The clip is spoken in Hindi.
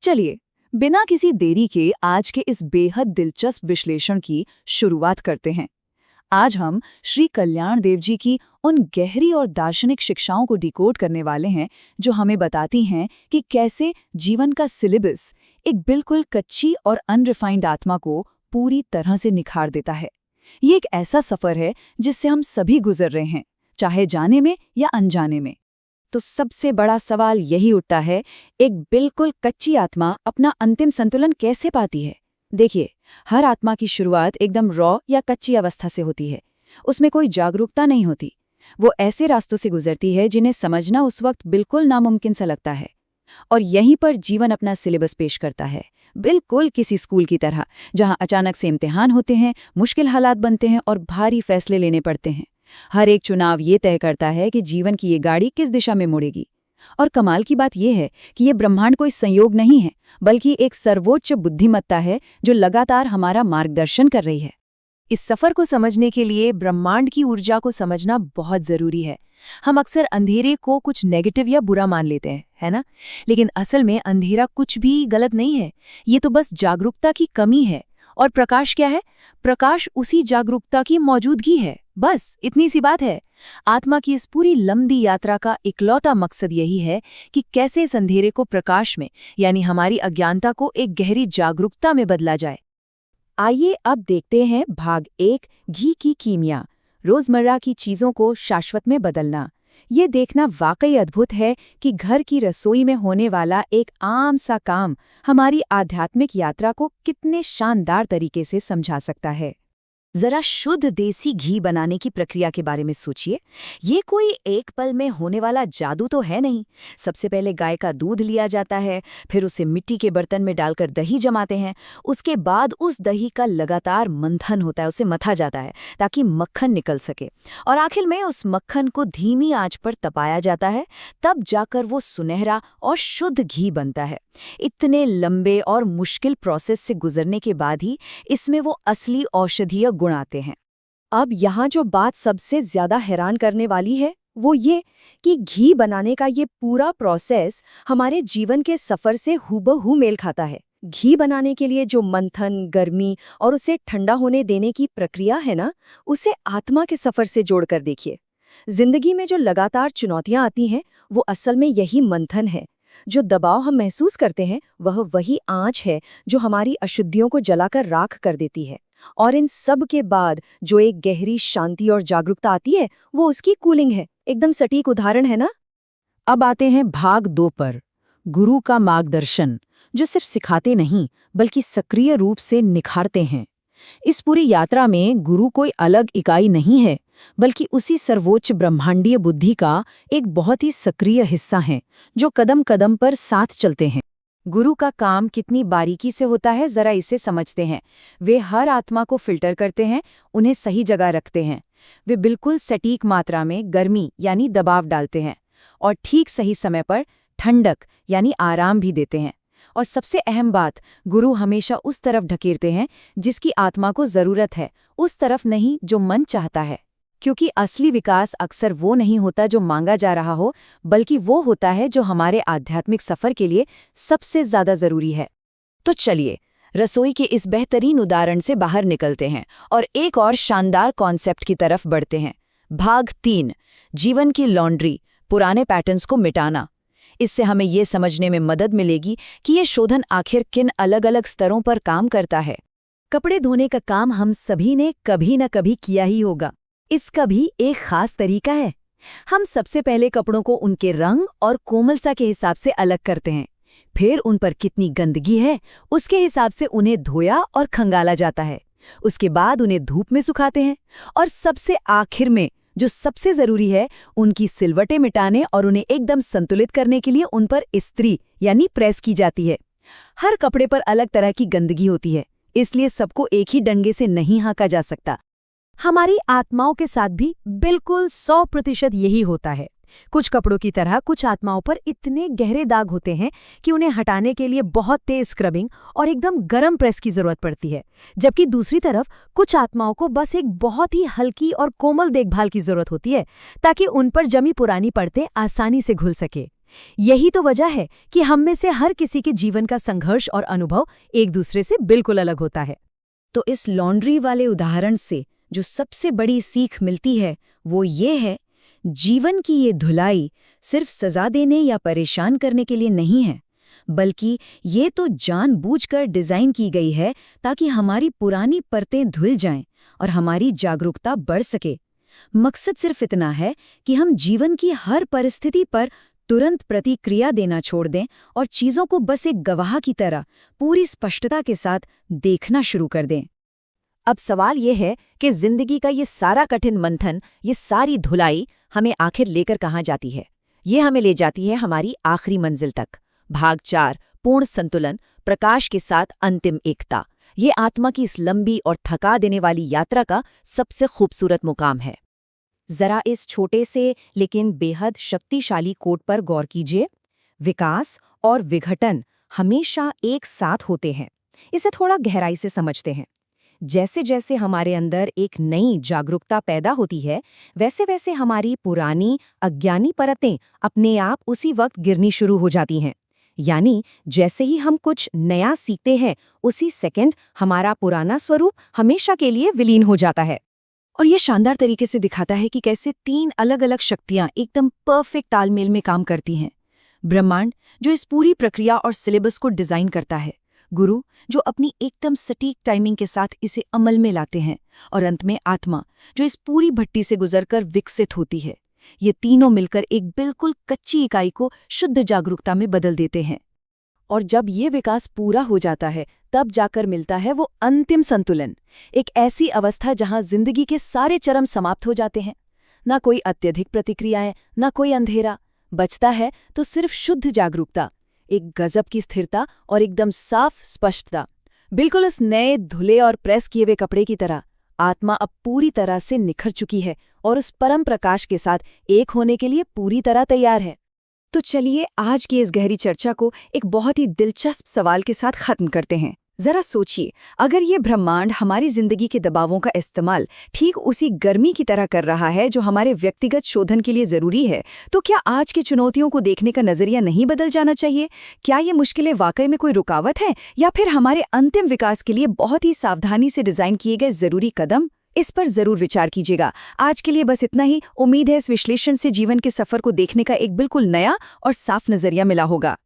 चलिए, बिना किसी देरी के आज के इस बेहद दिलचस्प विश्लेषण की शुरुआत करते हैं। आज हम श्री कल्याण देव जी की उन गहरी और दार्शनिक शिक्षाओं को डिकोड करने वाले हैं जो हमें बताती हैं कि कैसे जीवन का सिलेबस एक बिल्कुल कच्ची और अनरिफाइंड आत्मा को पूरी तरह से निखार देता है। ये एक ऐसा सफर है जिससे हम सभी गुजर रहे हैं, चाहे जाने में या अनजाने में। तो सबसे बड़ा सवाल यही उठता है, एक बिल्कुल कच्ची आत्मा अपना अंतिम संतुलन कैसे पाती है? देखिए, हर आत्मा की शुरुआत एकदम रॉ या कच्ची अवस्था से होती है। उसमें कोई जागरूकता नहीं होती। वो ऐसे रास्तों से गुजरती है जिन्हें समझना उस वक्त बिल्कुल नामुमकिन सा लगता है। और यहीं पर जीवन अपना सिलेबस पेश करता है, बिल्कुल किसी स्कूल की तरह, जहां अचानक से इम्तिहान होते हैं, मुश्किल हालात बनते हैं और भारी फैसले लेने पड़ते हैं। हर एक चुनाव ये तय करता है कि जीवन की ये गाड़ी किस दिशा में मुड़ेगी। और कमाल की बात यह है कि ये ब्रह्मांड कोई संयोग नहीं है, बल्कि एक सर्वोच्च बुद्धिमत्ता है जो लगातार हमारा मार्गदर्शन कर रही है। इस सफर को समझने के लिए ब्रह्मांड की ऊर्जा को समझना बहुत जरूरी है। हम अक्सर अंधेरे को कुछ नेगेटिव या बुरा मान लेते हैं, है ना? लेकिन असल में अंधेरा कुछ भी गलत नहीं है। ये तो बस जागरूकता की कमी है। और प्रकाश क्या है? प्रकाश उसी जागरूकता की मौजूदगी है। बस इतनी सी बात है। आत्मा की इस पूरी लंबी यात्रा का इकलौता मकसद यही है कि कैसे इस अंधेरे को प्रकाश में, यानी हमारी अज्ञानता को एक गहरी जागरूकता में बदला जाए। आइए अब देखते हैं भाग 1, घी की कीमिया, रोजमर्रा की चीजों को शाश्वत में बदलना। ये देखना वाकई अद्भुत है कि घर की रसोई में होने वाला एक आम सा काम हमारी आध्यात्मिक यात्रा को कितने शानदार तरीके से समझा सकता है। जरा शुद्ध देसी घी बनाने की प्रक्रिया के बारे में सोचिए। ये कोई एक पल में होने वाला जादू तो है नहीं। सबसे पहले गाय का दूध लिया जाता है, फिर उसे मिट्टी के बर्तन में डालकर दही जमाते हैं। उसके बाद उस दही का लगातार मंथन होता है, उसे मथा जाता है ताकि मक्खन निकल सके। और आखिर में उस मक्खन को धीमी आंच पर तपाया जाता है, तब जाकर वो सुनहरा और शुद्ध घी बनता है। इतने लंबे और मुश्किल प्रोसेस से गुजरने के बाद ही इसमें वो असली औषधीय गुण आते हैं। अब यहाँ जो बात सबसे ज्यादा हैरान करने वाली है वो ये कि घी बनाने का ये पूरा प्रोसेस हमारे जीवन के सफर से हूबहू मेल खाता है। घी बनाने के लिए जो मंथन, गर्मी और उसे ठंडा होने देने की प्रक्रिया है ना, उसे आत्मा के सफर से जोड़कर देखिए। जिंदगी में जो लगातार चुनौतियां आती हैं, वो असल में यही मंथन है। जो दबाव हम महसूस करते हैं वह वही आंच है जो हमारी अशुद्धियों को जलाकर राख कर देती है। और इन सब के बाद जो एक गहरी शांति और जागरूकता आती है, वो उसकी कूलिंग है। एकदम सटीक उदाहरण है ना? अब आते हैं भाग 2 पर, गुरु का मार्गदर्शन, जो सिर्फ सिखाते नहीं बल्कि सक्रिय रूप से निखारते हैं। इस पूरी यात्रा में गुरु कोई अलग इकाई नहीं है, बल्कि उसी सर्वोच्च ब्रह्मांडीय बुद्धि का एक बहुत ही सक्रिय हिस्सा है, जो कदम कदम पर साथ चलते हैं। गुरु का काम कितनी बारीकी से होता है, जरा इसे समझते हैं। वे हर आत्मा को फिल्टर करते हैं, उन्हें सही जगह रखते हैं। वे बिल्कुल सटीक मात्रा में गर्मी यानी दबाव डालते हैं और ठीक सही समय पर ठंडक यानी आराम भी देते हैं। और सबसे अहम बात, गुरु हमेशा उस तरफ ढकेलते हैं जिसकी आत्मा को जरूरत है, उस तरफ नहीं जो मन चाहता है। क्योंकि असली विकास अक्सर वो नहीं होता जो मांगा जा रहा हो, बल्कि वो होता है जो हमारे आध्यात्मिक सफर के लिए सबसे ज्यादा जरूरी है। तो चलिए, रसोई के इस बेहतरीन उदाहरण से बाहर निकलते हैं और एक और शानदार कॉन्सेप्ट की तरफ बढ़ते हैं। भाग 3, जीवन की लॉन्ड्री, पुराने पैटर्न्स को मिटाना। इससे हमें ये समझने में मदद मिलेगी कि ये शोधन आखिर किन अलग अलग स्तरों पर काम करता है। कपड़े धोने का काम हम सभी ने कभी न कभी किया ही होगा। इसका भी एक खास तरीका है। हम सबसे पहले कपड़ों को उनके रंग और कोमलता के हिसाब से अलग करते हैं। फिर उन पर कितनी गंदगी है उसके हिसाब से उन्हें धोया और खंगाला जाता है। उसके बाद उन्हें धूप में सुखाते हैं और सबसे आखिर में जो सबसे जरूरी है, उनकी सिलवटें मिटाने और उन्हें एकदम संतुलित करने के लिए उन पर इस्त्री यानी प्रेस की जाती है। हर कपड़े पर अलग तरह की गंदगी होती है, इसलिए सबको एक ही डंडे से नहीं हाँका जा सकता। हमारी आत्माओं के साथ भी बिल्कुल 100% यही होता है। कुछ कपड़ों की तरह कुछ आत्माओं पर इतने गहरे दाग होते हैं कि उन्हें हटाने के लिए बहुत तेज स्क्रबिंग और एकदम गर्म प्रेस की जरूरत पड़ती है, जबकि दूसरी तरफ कुछ आत्माओं को बस एक बहुत ही हल्की और कोमल देखभाल की जरूरत होती है ताकि उन पर जमी पुरानी परतें आसानी से घुल सके। यही तो वजह है कि हम में से हर किसी के जीवन का संघर्ष और अनुभव एक दूसरे से बिल्कुल अलग होता है। तो इस लॉन्ड्री वाले उदाहरण से जो सबसे बड़ी सीख मिलती है वो ये है, जीवन की ये धुलाई सिर्फ सजा देने या परेशान करने के लिए नहीं है, बल्कि ये तो जानबूझकर डिजाइन की गई है ताकि हमारी पुरानी परतें धुल जाएं और हमारी जागरूकता बढ़ सके। मकसद सिर्फ इतना है कि हम जीवन की हर परिस्थिति पर तुरंत प्रतिक्रिया देना छोड़ दें और चीजों को बस एक गवाह की तरह पूरी स्पष्टता के साथ देखना शुरू कर दें। अब सवाल ये है कि जिंदगी का ये सारा कठिन मंथन, ये सारी धुलाई हमें आखिर लेकर कहाँ जाती है? ये हमें ले जाती है हमारी आखिरी मंजिल तक। भाग 4, पूर्ण संतुलन, प्रकाश के साथ अंतिम एकता। ये आत्मा की इस लंबी और थका देने वाली यात्रा का सबसे खूबसूरत मुकाम है। जरा इस छोटे से लेकिन बेहद शक्तिशाली कोट पर गौर कीजिए। विकास और विघटन हमेशा एक साथ होते हैं। इसे थोड़ा गहराई से समझते हैं। जैसे जैसे हमारे अंदर एक नई जागरूकता पैदा होती है, वैसे वैसे हमारी पुरानी अज्ञानी परतें अपने आप उसी वक्त गिरनी शुरू हो जाती हैं। यानी जैसे ही हम कुछ नया सीखते हैं, उसी सेकंड हमारा पुराना स्वरूप हमेशा के लिए विलीन हो जाता है। और ये शानदार तरीके से दिखाता है कि कैसे 3 अलग-अलग शक्तियां एकदम परफेक्ट तालमेल में काम करती हैं। ब्रह्मांड, जो इस पूरी प्रक्रिया और सिलेबस को डिजाइन करता है, गुरु, जो अपनी एकदम सटीक टाइमिंग के साथ इसे अमल में लाते हैं, और अंत में आत्मा, जो इस पूरी भट्टी से गुजरकर विकसित होती है। ये तीनों मिलकर एक बिल्कुल कच्ची इकाई को शुद्ध जागरूकता में बदल देते हैं। और जब ये विकास पूरा हो जाता है, तब जाकर मिलता है वो अंतिम संतुलन, एक ऐसी अवस्था जहां जिंदगी के सारे चरम समाप्त हो जाते हैं। ना कोई अत्यधिक प्रतिक्रियाएं, ना कोई अंधेरा, बचता है तो सिर्फ शुद्ध जागरूकता, एक गजब की स्थिरता और एकदम साफ स्पष्टता। बिल्कुल उस नए धुले और प्रेस किए हुए कपड़े की तरह आत्मा अब पूरी तरह से निखर चुकी है और उस परम प्रकाश के साथ एक होने के लिए पूरी तरह तैयार है। तो चलिए आज की इस गहरी चर्चा को एक बहुत ही दिलचस्प सवाल के साथ खत्म करते हैं। जरा सोचिए, अगर ये ब्रह्मांड हमारी जिंदगी के दबावों का इस्तेमाल ठीक उसी गर्मी की तरह कर रहा है जो हमारे व्यक्तिगत शोधन के लिए जरूरी है, तो क्या आज की चुनौतियों को देखने का नजरिया नहीं बदल जाना चाहिए? क्या ये मुश्किलें वाकई में कोई रुकावट है, या फिर हमारे अंतिम विकास के लिए बहुत ही सावधानी से डिजाइन किए गए जरूरी कदम? इस पर जरूर विचार कीजिएगा। आज के लिए बस इतना ही। उम्मीद है इस विश्लेषण से जीवन के सफर को देखने का एक बिल्कुल नया और साफ नजरिया मिला होगा।